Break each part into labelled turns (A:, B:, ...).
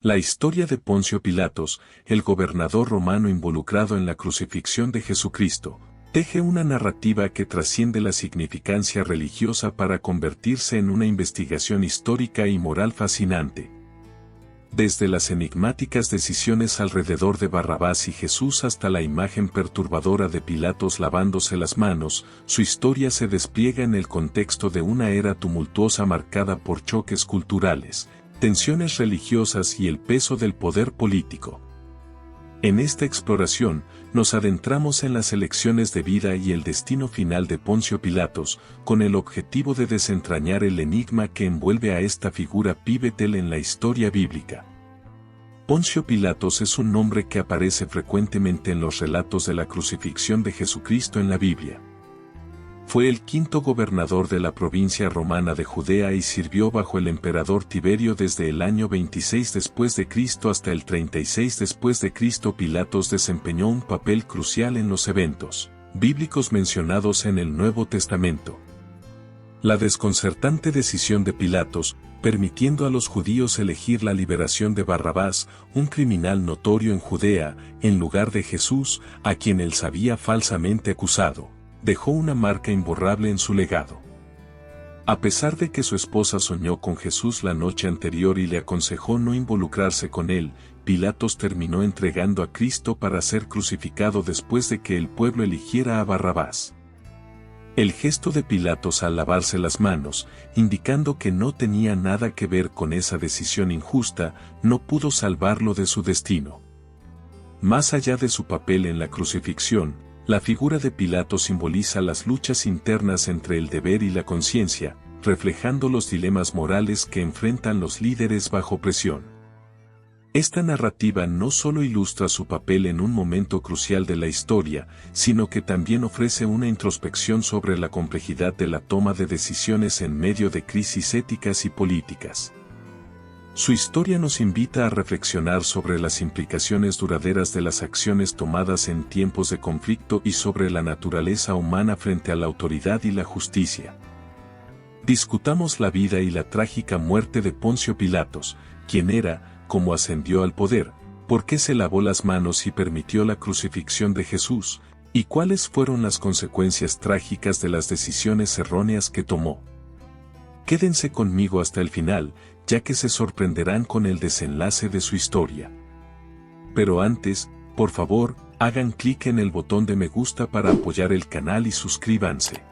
A: La historia de Poncio Pilatos, el gobernador romano involucrado en la crucifixión de Jesucristo, teje una narrativa que trasciende la significancia religiosa para convertirse en una investigación histórica y moral fascinante. Desde las enigmáticas decisiones alrededor de Barrabás y Jesús hasta la imagen perturbadora de Pilatos lavándose las manos, su historia se despliega en el contexto de una era tumultuosa marcada por choques culturales, tensiones religiosas y el peso del poder político. En esta exploración, nos adentramos en las elecciones de vida y el destino final de Poncio Pilatos, con el objetivo de desentrañar el enigma que envuelve a esta figura pivotal en la historia bíblica. Poncio Pilatos es un nombre que aparece frecuentemente en los relatos de la crucifixión de Jesucristo en la Biblia. Fue el quinto gobernador de la provincia romana de Judea y sirvió bajo el emperador Tiberio desde el año 26 después de Cristo hasta el 36 después de Cristo. Pilatos desempeñó un papel crucial en los eventos bíblicos mencionados en el Nuevo Testamento. La desconcertante decisión de Pilatos, permitiendo a los judíos elegir la liberación de Barrabás, un criminal notorio en Judea, en lugar de Jesús, a quien él había falsamente acusado, dejó una marca imborrable en su legado. A pesar de que su esposa soñó con Jesús la noche anterior y le aconsejó no involucrarse con él, Pilatos terminó entregando a Cristo para ser crucificado después de que el pueblo eligiera a Barrabás. El gesto de Pilatos al lavarse las manos, indicando que no tenía nada que ver con esa decisión injusta, no pudo salvarlo de su destino. Más allá de su papel en la crucifixión, la figura de Pilato simboliza las luchas internas entre el deber y la conciencia, reflejando los dilemas morales que enfrentan los líderes bajo presión. Esta narrativa no solo ilustra su papel en un momento crucial de la historia, sino que también ofrece una introspección sobre la complejidad de la toma de decisiones en medio de crisis éticas y políticas. Su historia nos invita a reflexionar sobre las implicaciones duraderas de las acciones tomadas en tiempos de conflicto y sobre la naturaleza humana frente a la autoridad y la justicia. Discutamos la vida y la trágica muerte de Poncio Pilatos, quién era, cómo ascendió al poder, por qué se lavó las manos y permitió la crucifixión de Jesús, y cuáles fueron las consecuencias trágicas de las decisiones erróneas que tomó. Quédense conmigo hasta el final, ya que se sorprenderán con el desenlace de su historia. Pero antes, por favor, hagan clic en el botón de me gusta para apoyar el canal y suscríbanse.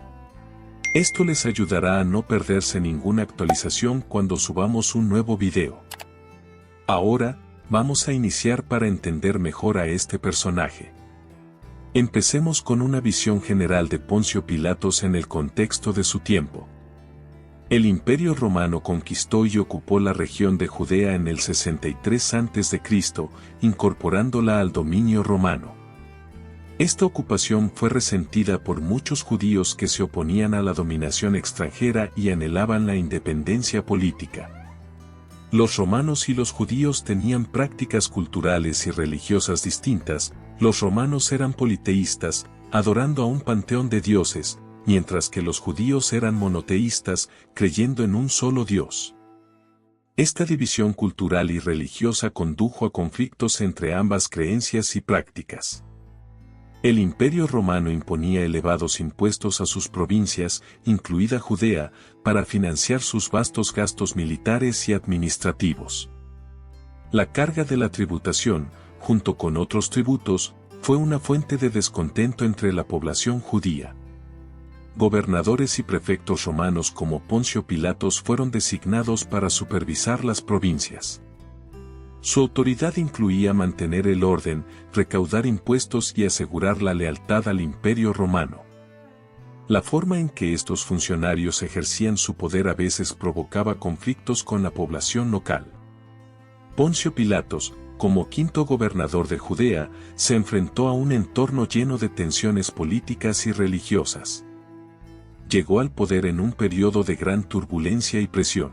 A: Esto les ayudará a no perderse ninguna actualización cuando subamos un nuevo video. Ahora, vamos a iniciar para entender mejor a este personaje. Empecemos con una visión general de Poncio Pilatos en el contexto de su tiempo. El Imperio Romano conquistó y ocupó la región de Judea en el 63 a.C., incorporándola al dominio romano. Esta ocupación fue resentida por muchos judíos que se oponían a la dominación extranjera y anhelaban la independencia política. Los romanos y los judíos tenían prácticas culturales y religiosas distintas. Los romanos eran politeístas, adorando a un panteón de dioses, mientras que los judíos eran monoteístas, creyendo en un solo Dios. Esta división cultural y religiosa condujo a conflictos entre ambas creencias y prácticas. El Imperio Romano imponía elevados impuestos a sus provincias, incluida Judea, para financiar sus vastos gastos militares y administrativos. La carga de la tributación, junto con otros tributos, fue una fuente de descontento entre la población judía. Gobernadores y prefectos romanos como Poncio Pilatos fueron designados para supervisar las provincias. Su autoridad incluía mantener el orden, recaudar impuestos y asegurar la lealtad al Imperio Romano. La forma en que estos funcionarios ejercían su poder a veces provocaba conflictos con la población local. Poncio Pilatos, como quinto gobernador de Judea, se enfrentó a un entorno lleno de tensiones políticas y religiosas. Llegó al poder en un periodo de gran turbulencia y presión.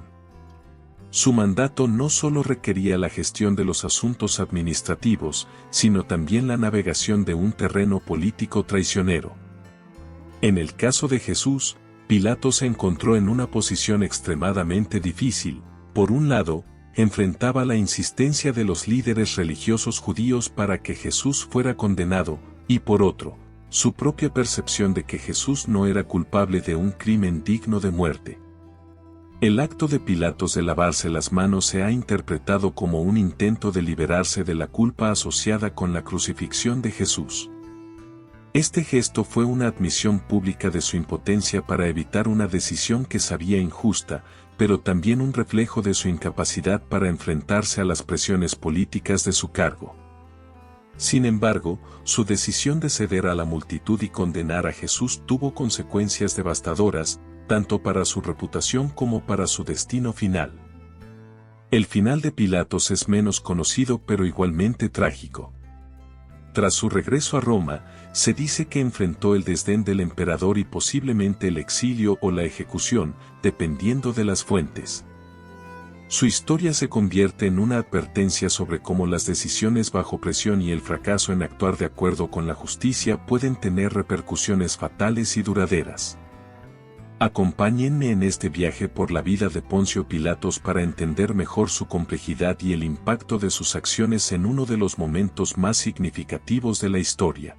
A: Su mandato no solo requería la gestión de los asuntos administrativos, sino también la navegación de un terreno político traicionero. En el caso de Jesús, Pilato se encontró en una posición extremadamente difícil. Por un lado, enfrentaba la insistencia de los líderes religiosos judíos para que Jesús fuera condenado, y por otro, su propia percepción de que Jesús no era culpable de un crimen digno de muerte. El acto de Pilatos de lavarse las manos se ha interpretado como un intento de liberarse de la culpa asociada con la crucifixión de Jesús. Este gesto fue una admisión pública de su impotencia para evitar una decisión que sabía injusta, pero también un reflejo de su incapacidad para enfrentarse a las presiones políticas de su cargo. Sin embargo, su decisión de ceder a la multitud y condenar a Jesús tuvo consecuencias devastadoras, tanto para su reputación como para su destino final. El final de Pilatos es menos conocido pero igualmente trágico. Tras su regreso a Roma, se dice que enfrentó el desdén del emperador y posiblemente el exilio o la ejecución, dependiendo de las fuentes. Su historia se convierte en una advertencia sobre cómo las decisiones bajo presión y el fracaso en actuar de acuerdo con la justicia pueden tener repercusiones fatales y duraderas. Acompáñenme en este viaje por la vida de Poncio Pilatos para entender mejor su complejidad y el impacto de sus acciones en uno de los momentos más significativos de la historia.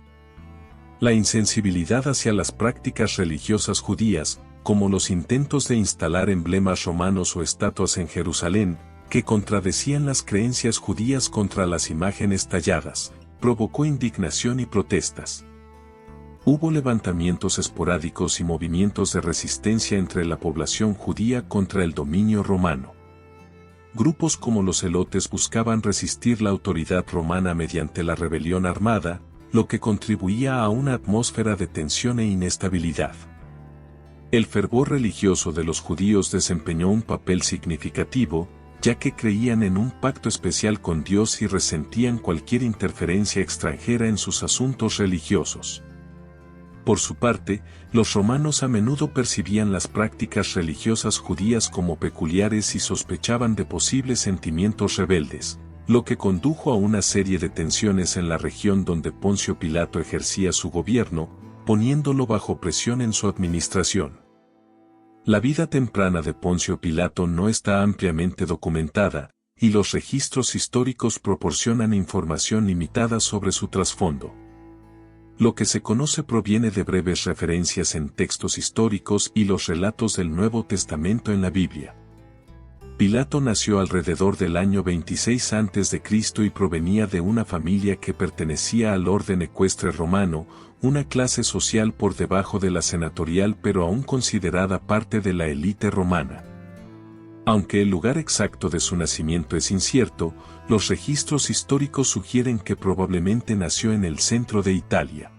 A: La insensibilidad hacia las prácticas religiosas judías, como los intentos de instalar emblemas romanos o estatuas en Jerusalén, que contradecían las creencias judías contra las imágenes talladas, provocó indignación y protestas. Hubo levantamientos esporádicos y movimientos de resistencia entre la población judía contra el dominio romano. Grupos como los celotes buscaban resistir la autoridad romana mediante la rebelión armada, lo que contribuía a una atmósfera de tensión e inestabilidad. El fervor religioso de los judíos desempeñó un papel significativo, ya que creían en un pacto especial con Dios y resentían cualquier interferencia extranjera en sus asuntos religiosos. Por su parte, los romanos a menudo percibían las prácticas religiosas judías como peculiares y sospechaban de posibles sentimientos rebeldes, lo que condujo a una serie de tensiones en la región donde Poncio Pilato ejercía su gobierno, poniéndolo bajo presión en su administración. La vida temprana de Poncio Pilato no está ampliamente documentada, y los registros históricos proporcionan información limitada sobre su trasfondo. Lo que se conoce proviene de breves referencias en textos históricos y los relatos del Nuevo Testamento en la Biblia. Pilato nació alrededor del año 26 a.C. y provenía de una familia que pertenecía al orden ecuestre romano, una clase social por debajo de la senatorial pero aún considerada parte de la élite romana. Aunque el lugar exacto de su nacimiento es incierto, los registros históricos sugieren que probablemente nació en el centro de Italia.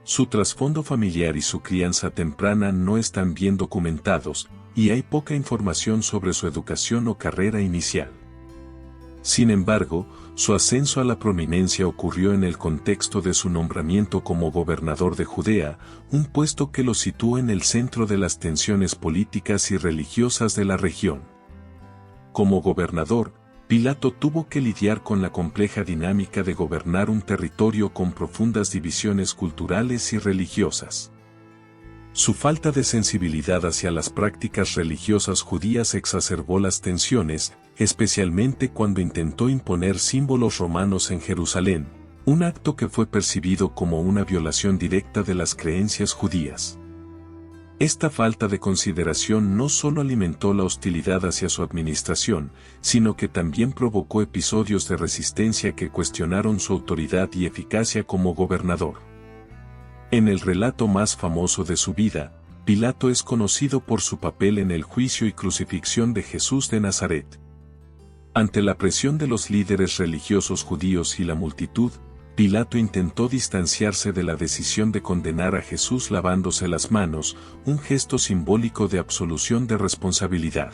A: Su trasfondo familiar y su crianza temprana no están bien documentados, y hay poca información sobre su educación o carrera inicial. Sin embargo, su ascenso a la prominencia ocurrió en el contexto de su nombramiento como gobernador de Judea, un puesto que lo situó en el centro de las tensiones políticas y religiosas de la región. Como gobernador, Pilato tuvo que lidiar con la compleja dinámica de gobernar un territorio con profundas divisiones culturales y religiosas. Su falta de sensibilidad hacia las prácticas religiosas judías exacerbó las tensiones, especialmente cuando intentó imponer símbolos romanos en Jerusalén, un acto que fue percibido como una violación directa de las creencias judías. Esta falta de consideración no solo alimentó la hostilidad hacia su administración, sino que también provocó episodios de resistencia que cuestionaron su autoridad y eficacia como gobernador. En el relato más famoso de su vida, Pilato es conocido por su papel en el juicio y crucifixión de Jesús de Nazaret. Ante la presión de los líderes religiosos judíos y la multitud, Pilato intentó distanciarse de la decisión de condenar a Jesús lavándose las manos, un gesto simbólico de absolución de responsabilidad.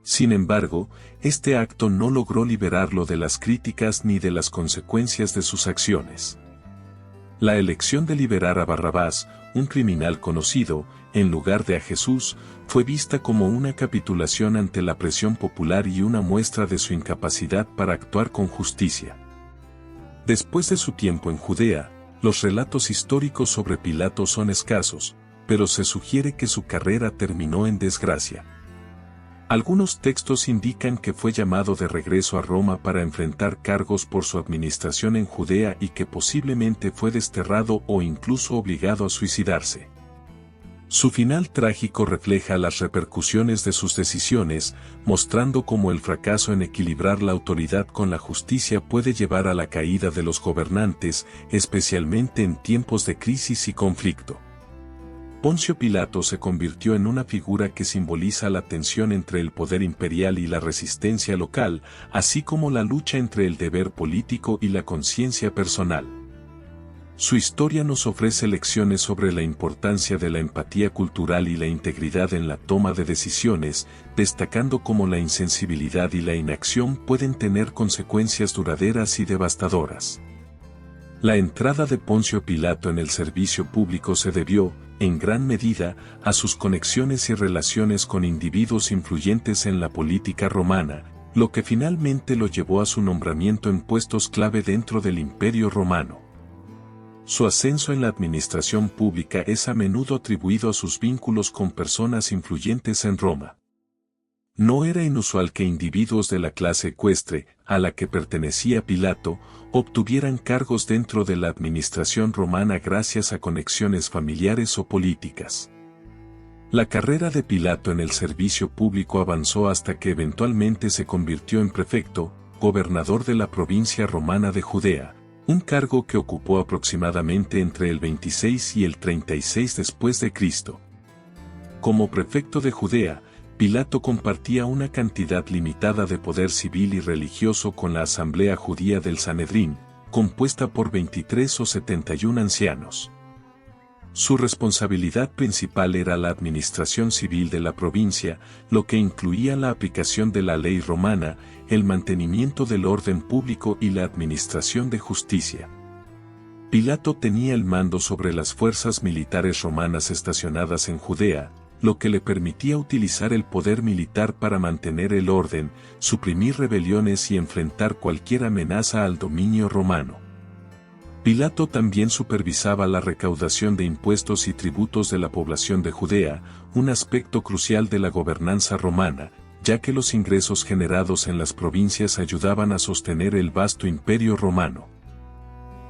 A: Sin embargo, este acto no logró liberarlo de las críticas ni de las consecuencias de sus acciones. La elección de liberar a Barrabás, un criminal conocido, en lugar de a Jesús, fue vista como una capitulación ante la presión popular y una muestra de su incapacidad para actuar con justicia. Después de su tiempo en Judea, los relatos históricos sobre Pilato son escasos, pero se sugiere que su carrera terminó en desgracia. Algunos textos indican que fue llamado de regreso a Roma para enfrentar cargos por su administración en Judea y que posiblemente fue desterrado o incluso obligado a suicidarse. Su final trágico refleja las repercusiones de sus decisiones, mostrando cómo el fracaso en equilibrar la autoridad con la justicia puede llevar a la caída de los gobernantes, especialmente en tiempos de crisis y conflicto. Poncio Pilato se convirtió en una figura que simboliza la tensión entre el poder imperial y la resistencia local, así como la lucha entre el deber político y la conciencia personal. Su historia nos ofrece lecciones sobre la importancia de la empatía cultural y la integridad en la toma de decisiones, destacando cómo la insensibilidad y la inacción pueden tener consecuencias duraderas y devastadoras. La entrada de Poncio Pilato en el servicio público se debió, en gran medida, a sus conexiones y relaciones con individuos influyentes en la política romana, lo que finalmente lo llevó a su nombramiento en puestos clave dentro del Imperio Romano. Su ascenso en la administración pública es a menudo atribuido a sus vínculos con personas influyentes en Roma. No era inusual que individuos de la clase ecuestre, a la que pertenecía Pilato, obtuvieran cargos dentro de la administración romana gracias a conexiones familiares o políticas. La carrera de Pilato en el servicio público avanzó hasta que eventualmente se convirtió en prefecto, gobernador de la provincia romana de Judea, un cargo que ocupó aproximadamente entre el 26 y el 36 después de Cristo. Como prefecto de Judea, Pilato compartía una cantidad limitada de poder civil y religioso con la Asamblea Judía del Sanedrín, compuesta por 23 o 71 ancianos. Su responsabilidad principal era la administración civil de la provincia, lo que incluía la aplicación de la ley romana, el mantenimiento del orden público y la administración de justicia. Pilato tenía el mando sobre las fuerzas militares romanas estacionadas en Judea, lo que le permitía utilizar el poder militar para mantener el orden, suprimir rebeliones y enfrentar cualquier amenaza al dominio romano. Pilato también supervisaba la recaudación de impuestos y tributos de la población de Judea, un aspecto crucial de la gobernanza romana, ya que los ingresos generados en las provincias ayudaban a sostener el vasto imperio romano.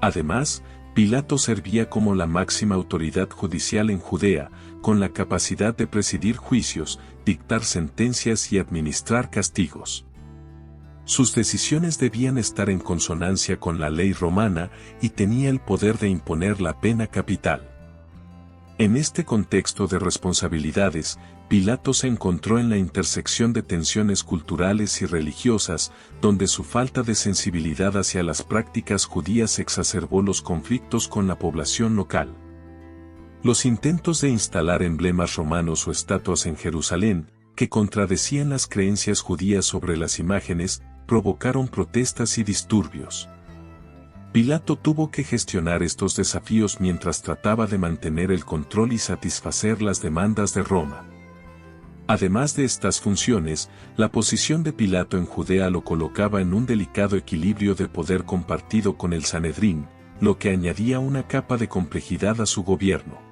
A: Además, Pilato servía como la máxima autoridad judicial en Judea, con la capacidad de presidir juicios, dictar sentencias y administrar castigos. Sus decisiones debían estar en consonancia con la ley romana y tenía el poder de imponer la pena capital. En este contexto de responsabilidades, Pilato se encontró en la intersección de tensiones culturales y religiosas, donde su falta de sensibilidad hacia las prácticas judías exacerbó los conflictos con la población local. Los intentos de instalar emblemas romanos o estatuas en Jerusalén, que contradecían las creencias judías sobre las imágenes, provocaron protestas y disturbios. Pilato tuvo que gestionar estos desafíos mientras trataba de mantener el control y satisfacer las demandas de Roma. Además de estas funciones, la posición de Pilato en Judea lo colocaba en un delicado equilibrio de poder compartido con el Sanedrín, lo que añadía una capa de complejidad a su gobierno.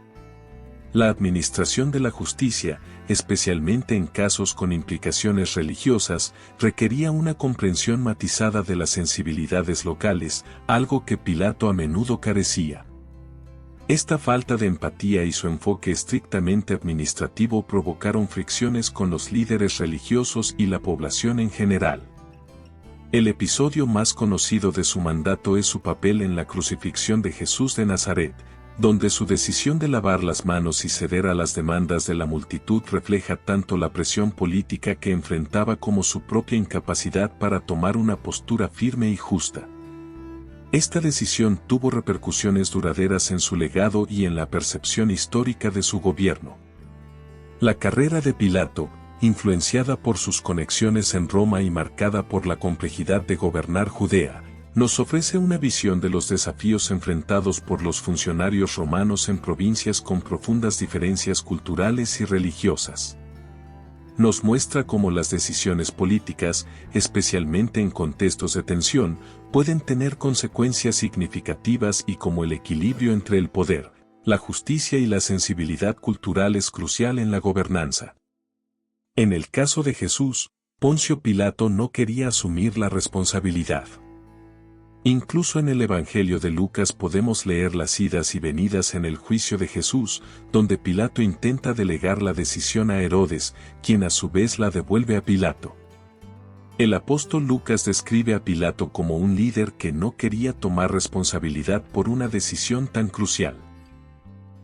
A: La administración de la justicia, especialmente en casos con implicaciones religiosas, requería una comprensión matizada de las sensibilidades locales, algo que Pilato a menudo carecía. Esta falta de empatía y su enfoque estrictamente administrativo provocaron fricciones con los líderes religiosos y la población en general. El episodio más conocido de su mandato es su papel en la crucifixión de Jesús de Nazaret, donde su decisión de lavar las manos y ceder a las demandas de la multitud refleja tanto la presión política que enfrentaba como su propia incapacidad para tomar una postura firme y justa. Esta decisión tuvo repercusiones duraderas en su legado y en la percepción histórica de su gobierno. La carrera de Pilato, influenciada por sus conexiones en Roma y marcada por la complejidad de gobernar Judea, nos ofrece una visión de los desafíos enfrentados por los funcionarios romanos en provincias con profundas diferencias culturales y religiosas. Nos muestra cómo las decisiones políticas, especialmente en contextos de tensión, pueden tener consecuencias significativas y cómo el equilibrio entre el poder, la justicia y la sensibilidad cultural es crucial en la gobernanza. En el caso de Jesús, Poncio Pilato no quería asumir la responsabilidad. Incluso en el Evangelio de Lucas podemos leer las idas y venidas en el juicio de Jesús, donde Pilato intenta delegar la decisión a Herodes, quien a su vez la devuelve a Pilato. El apóstol Lucas describe a Pilato como un líder que no quería tomar responsabilidad por una decisión tan crucial.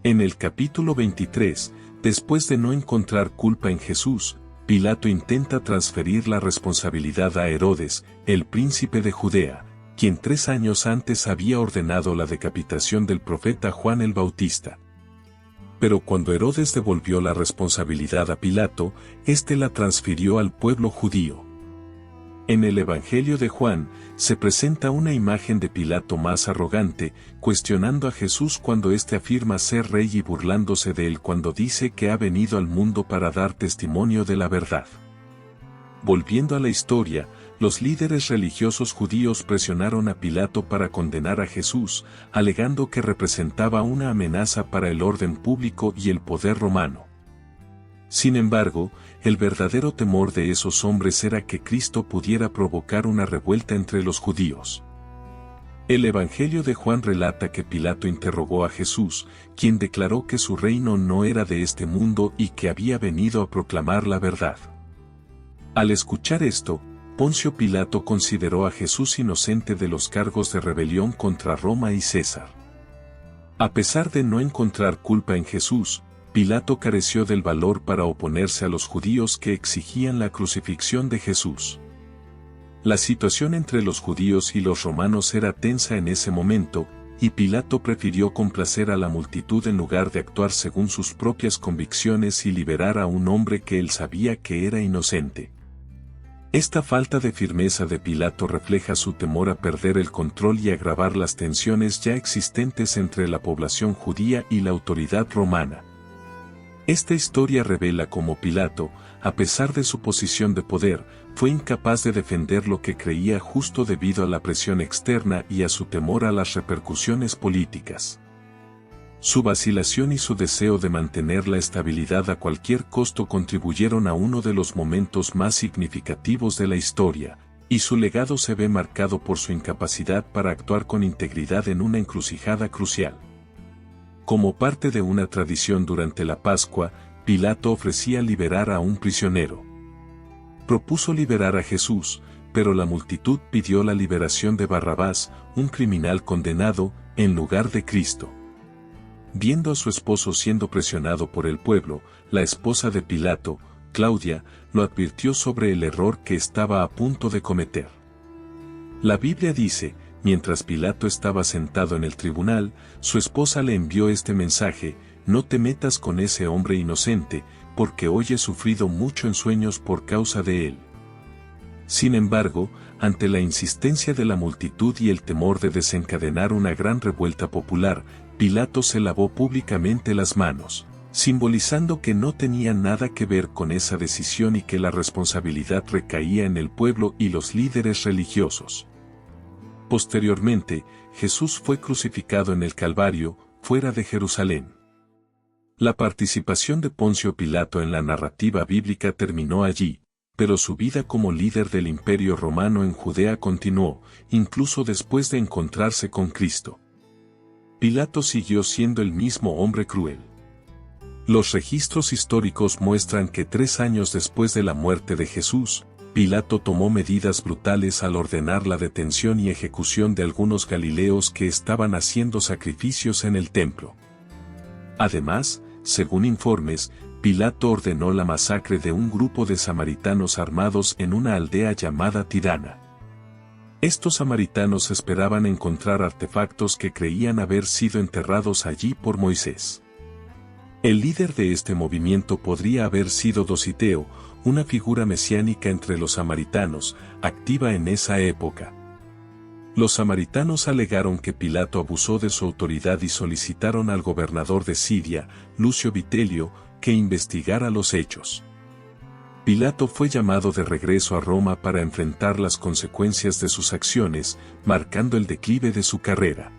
A: En el capítulo 23, después de no encontrar culpa en Jesús, Pilato intenta transferir la responsabilidad a Herodes, el príncipe de Judea, quien 3 años antes había ordenado la decapitación del profeta Juan el Bautista. Pero cuando Herodes devolvió la responsabilidad a Pilato, éste la transfirió al pueblo judío. En el Evangelio de Juan, se presenta una imagen de Pilato más arrogante, cuestionando a Jesús cuando éste afirma ser rey y burlándose de él cuando dice que ha venido al mundo para dar testimonio de la verdad. Volviendo a la historia, los líderes religiosos judíos presionaron a Pilato para condenar a Jesús, alegando que representaba una amenaza para el orden público y el poder romano. Sin embargo, el verdadero temor de esos hombres era que Cristo pudiera provocar una revuelta entre los judíos. El Evangelio de Juan relata que Pilato interrogó a Jesús, quien declaró que su reino no era de este mundo y que había venido a proclamar la verdad. Al escuchar esto, Poncio Pilato consideró a Jesús inocente de los cargos de rebelión contra Roma y César. A pesar de no encontrar culpa en Jesús, Pilato careció del valor para oponerse a los judíos que exigían la crucifixión de Jesús. La situación entre los judíos y los romanos era tensa en ese momento, y Pilato prefirió complacer a la multitud en lugar de actuar según sus propias convicciones y liberar a un hombre que él sabía que era inocente. Esta falta de firmeza de Pilato refleja su temor a perder el control y agravar las tensiones ya existentes entre la población judía y la autoridad romana. Esta historia revela cómo Pilato, a pesar de su posición de poder, fue incapaz de defender lo que creía justo debido a la presión externa y a su temor a las repercusiones políticas. Su vacilación y su deseo de mantener la estabilidad a cualquier costo contribuyeron a uno de los momentos más significativos de la historia, y su legado se ve marcado por su incapacidad para actuar con integridad en una encrucijada crucial. Como parte de una tradición durante la Pascua, Pilato ofrecía liberar a un prisionero. Propuso liberar a Jesús, pero la multitud pidió la liberación de Barrabás, un criminal condenado, en lugar de Cristo. Viendo a su esposo siendo presionado por el pueblo, la esposa de Pilato, Claudia, lo advirtió sobre el error que estaba a punto de cometer. La Biblia dice, mientras Pilato estaba sentado en el tribunal, su esposa le envió este mensaje: no te metas con ese hombre inocente, porque hoy he sufrido mucho en sueños por causa de él. Sin embargo, ante la insistencia de la multitud y el temor de desencadenar una gran revuelta popular, Pilato se lavó públicamente las manos, simbolizando que no tenía nada que ver con esa decisión y que la responsabilidad recaía en el pueblo y los líderes religiosos. Posteriormente, Jesús fue crucificado en el Calvario, fuera de Jerusalén. La participación de Poncio Pilato en la narrativa bíblica terminó allí, pero su vida como líder del Imperio Romano en Judea continuó, incluso después de encontrarse con Cristo. Pilato siguió siendo el mismo hombre cruel. Los registros históricos muestran que 3 años después de la muerte de Jesús, Pilato tomó medidas brutales al ordenar la detención y ejecución de algunos galileos que estaban haciendo sacrificios en el templo. Además, según informes, Pilato ordenó la masacre de un grupo de samaritanos armados en una aldea llamada Tirana. Estos samaritanos esperaban encontrar artefactos que creían haber sido enterrados allí por Moisés. El líder de este movimiento podría haber sido Dositeo, una figura mesiánica entre los samaritanos, activa en esa época. Los samaritanos alegaron que Pilato abusó de su autoridad y solicitaron al gobernador de Siria, Lucio Vitelio, que investigara los hechos. Pilato fue llamado de regreso a Roma para enfrentar las consecuencias de sus acciones, marcando el declive de su carrera.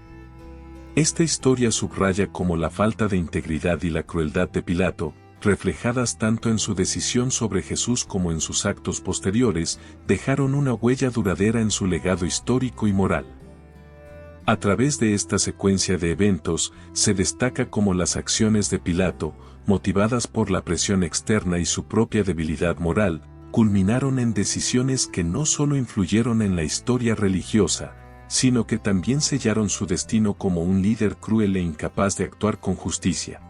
A: Esta historia subraya cómo la falta de integridad y la crueldad de Pilato, reflejadas tanto en su decisión sobre Jesús como en sus actos posteriores, dejaron una huella duradera en su legado histórico y moral. A través de esta secuencia de eventos, se destaca cómo las acciones de Pilato, motivadas por la presión externa y su propia debilidad moral, culminaron en decisiones que no solo influyeron en la historia religiosa, sino que también sellaron su destino como un líder cruel e incapaz de actuar con justicia.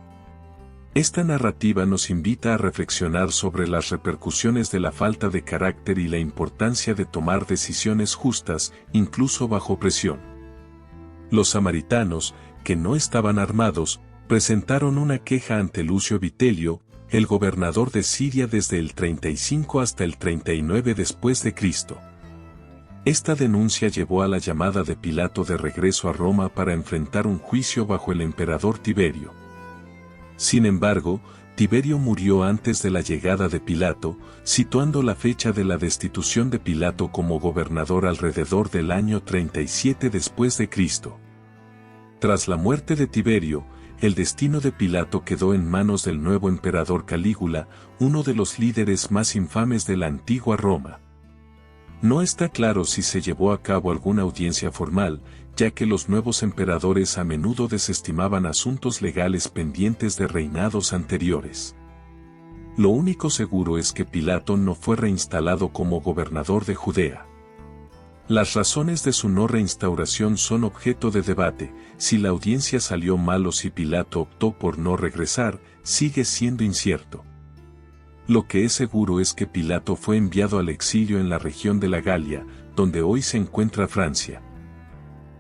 A: Esta narrativa nos invita a reflexionar sobre las repercusiones de la falta de carácter y la importancia de tomar decisiones justas, incluso bajo presión. Los samaritanos, que no estaban armados, presentaron una queja ante Lucio Vitelio, el gobernador de Siria desde el 35 hasta el 39 después de Cristo. Esta denuncia llevó a la llamada de Pilato de regreso a Roma para enfrentar un juicio bajo el emperador Tiberio. Sin embargo, Tiberio murió antes de la llegada de Pilato, situando la fecha de la destitución de Pilato como gobernador alrededor del año 37 después de Cristo. Tras la muerte de Tiberio, el destino de Pilato quedó en manos del nuevo emperador Calígula, uno de los líderes más infames de la antigua Roma. No está claro si se llevó a cabo alguna audiencia formal, ya que los nuevos emperadores a menudo desestimaban asuntos legales pendientes de reinados anteriores. Lo único seguro es que Pilato no fue reinstalado como gobernador de Judea. Las razones de su no reinstauración son objeto de debate. Si la audiencia salió mal o si Pilato optó por no regresar, sigue siendo incierto. Lo que es seguro es que Pilato fue enviado al exilio en la región de la Galia, donde hoy se encuentra Francia.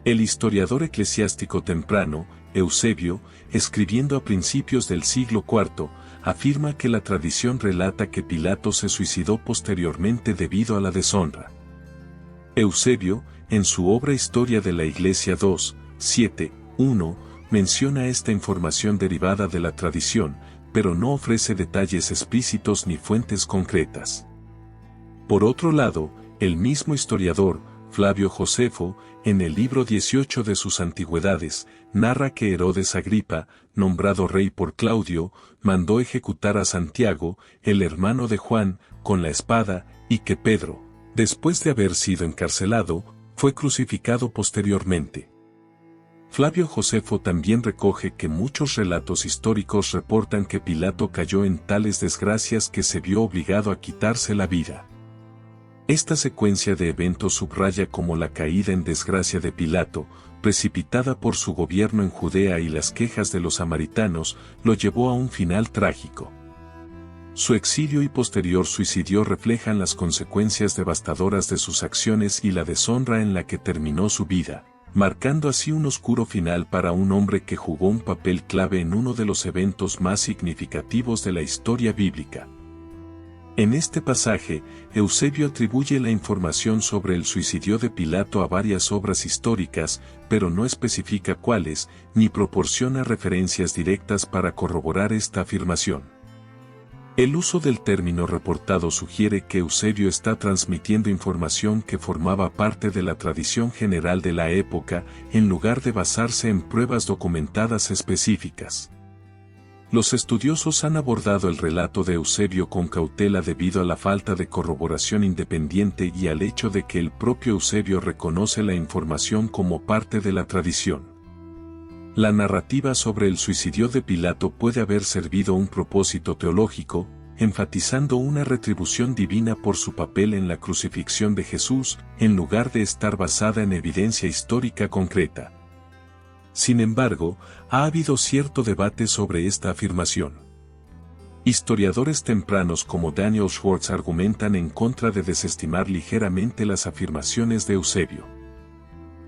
A: El historiador eclesiástico temprano, Eusebio, escribiendo a principios del siglo IV, afirma que la tradición relata que Pilato se suicidó posteriormente debido a la deshonra. Eusebio, en su obra Historia de la Iglesia 2, 7, 1, menciona esta información derivada de la tradición, pero no ofrece detalles explícitos ni fuentes concretas. Por otro lado, el mismo historiador, Flavio Josefo, en el libro 18 de sus Antigüedades, narra que Herodes Agripa, nombrado rey por Claudio, mandó ejecutar a Santiago, el hermano de Juan, con la espada, y que Pedro, después de haber sido encarcelado, fue crucificado posteriormente. Flavio Josefo también recoge que muchos relatos históricos reportan que Pilato cayó en tales desgracias que se vio obligado a quitarse la vida. Esta secuencia de eventos subraya cómo la caída en desgracia de Pilato, precipitada por su gobierno en Judea y las quejas de los samaritanos, lo llevó a un final trágico. Su exilio y posterior suicidio reflejan las consecuencias devastadoras de sus acciones y la deshonra en la que terminó su vida, marcando así un oscuro final para un hombre que jugó un papel clave en uno de los eventos más significativos de la historia bíblica. En este pasaje, Eusebio atribuye la información sobre el suicidio de Pilato a varias obras históricas, pero no especifica cuáles, ni proporciona referencias directas para corroborar esta afirmación. El uso del término reportado sugiere que Eusebio está transmitiendo información que formaba parte de la tradición general de la época, en lugar de basarse en pruebas documentadas específicas. Los estudiosos han abordado el relato de Eusebio con cautela debido a la falta de corroboración independiente y al hecho de que el propio Eusebio reconoce la información como parte de la tradición. La narrativa sobre el suicidio de Pilato puede haber servido un propósito teológico, enfatizando una retribución divina por su papel en la crucifixión de Jesús, en lugar de estar basada en evidencia histórica concreta. Sin embargo, ha habido cierto debate sobre esta afirmación. Historiadores tempranos como Daniel Schwartz argumentan en contra de desestimar ligeramente las afirmaciones de Eusebio.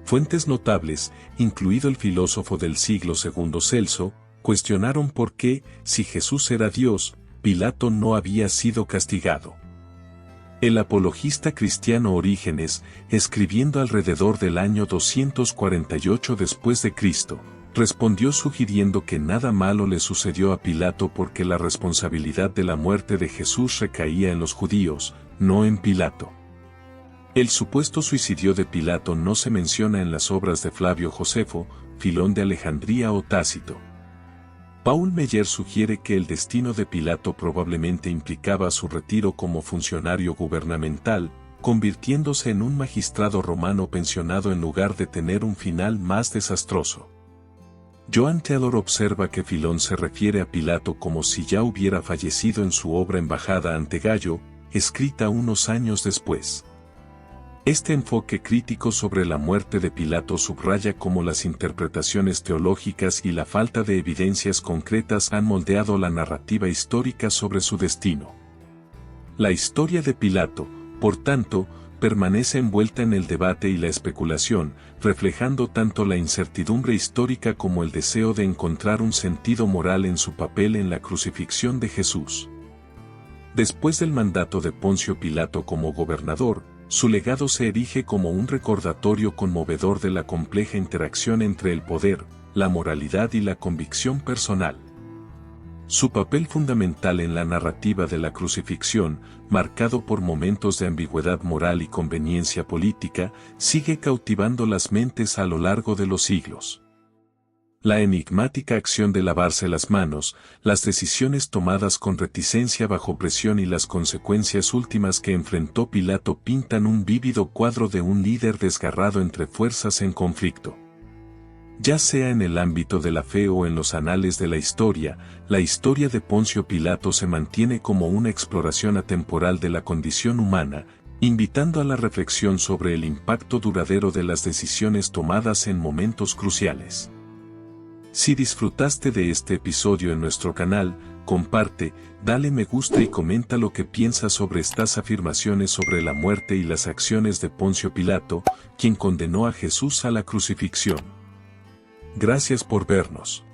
A: Fuentes notables, incluido el filósofo del siglo II Celso, cuestionaron por qué, si Jesús era Dios, Pilato no había sido castigado. El apologista cristiano Orígenes, escribiendo alrededor del año 248 después de Cristo, respondió sugiriendo que nada malo le sucedió a Pilato porque la responsabilidad de la muerte de Jesús recaía en los judíos, no en Pilato. El supuesto suicidio de Pilato no se menciona en las obras de Flavio Josefo, Filón de Alejandría o Tácito. Paul Meyer sugiere que el destino de Pilato probablemente implicaba su retiro como funcionario gubernamental, convirtiéndose en un magistrado romano pensionado en lugar de tener un final más desastroso. Joan Taylor observa que Filón se refiere a Pilato como si ya hubiera fallecido en su obra Embajada ante Gallo, escrita unos años después. Este enfoque crítico sobre la muerte de Pilato subraya cómo las interpretaciones teológicas y la falta de evidencias concretas han moldeado la narrativa histórica sobre su destino. La historia de Pilato, por tanto, permanece envuelta en el debate y la especulación, reflejando tanto la incertidumbre histórica como el deseo de encontrar un sentido moral en su papel en la crucifixión de Jesús. Después del mandato de Poncio Pilato como gobernador, su legado se erige como un recordatorio conmovedor de la compleja interacción entre el poder, la moralidad y la convicción personal. Su papel fundamental en la narrativa de la crucifixión, marcado por momentos de ambigüedad moral y conveniencia política, sigue cautivando las mentes a lo largo de los siglos. La enigmática acción de lavarse las manos, las decisiones tomadas con reticencia bajo presión y las consecuencias últimas que enfrentó Pilato pintan un vívido cuadro de un líder desgarrado entre fuerzas en conflicto. Ya sea en el ámbito de la fe o en los anales de la historia de Poncio Pilato se mantiene como una exploración atemporal de la condición humana, invitando a la reflexión sobre el impacto duradero de las decisiones tomadas en momentos cruciales. Si disfrutaste de este episodio en nuestro canal, comparte, dale me gusta y comenta lo que piensas sobre estas afirmaciones sobre la muerte y las acciones de Poncio Pilato, quien condenó a Jesús a la crucifixión. Gracias por vernos.